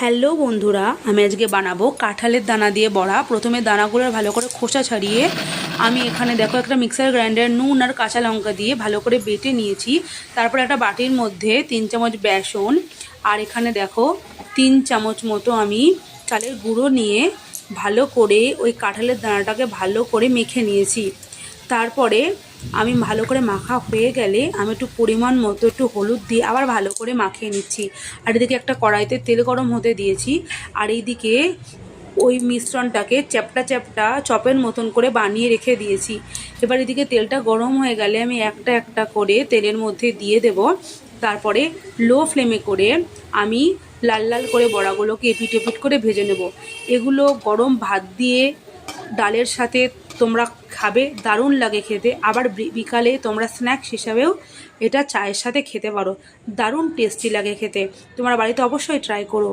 Hello বন্ধুরা, আমি আজকে বানাবো কাঁঠালের দানা দিয়ে বড়া। প্রথমে দানাগুলোর ভালো করে খোসা ছাড়িয়ে আমি এখানে দেখো একটা মিক্সার গ্রাইন্ডার নুন আর কাঁচা লঙ্কা দিয়ে ভালো করে বেটে নিয়েছি। তারপর একটা বাটির মধ্যে 3 চামচ বেসন আর এখানে দেখো 3 চামচ মতো আমি চালের গুঁড়ো নিয়ে ভালো করে ওই কাঁঠালের দানাটাকে ভালো করে মেখে নিয়েছি। তারপরে আমি ভালো করে মাখা হয়ে গেলে আমি একটু পরিমাণ মতো একটু হলুদ দিয়ে আবার ভালো করে মাখিয়ে নিচ্ছি। আর এদিকে একটা কড়াইতে তেল গরম হতে দিয়েছি, আর এইদিকে ওই মিশ্রণটাকে চ্যাপটা চ্যাপটা চপের মতন করে বানিয়ে রেখে দিয়েছি। এবার এদিকে তেলটা গরম হয়ে গেলে আমি একটা একটা করে তেলের মধ্যে দিয়ে দেব। তারপরে লো ফ্লেমে করে আমি লাল লাল করে বড়াগুলোকে এপিট এপিট করে ভেজে নেব। এগুলো গরম ভাত দিয়ে ডালের সাথে তোমরা খাবে, দারুণ লাগে খেতে। আবার বিকালে তোমরা স্ন্যাক্স হিসাবেও এটা চায়ের সাথে খেতে পারো, দারুণ টেস্টি লাগে খেতে। তোমরা বাড়িতে অবশ্যই ট্রাই করো।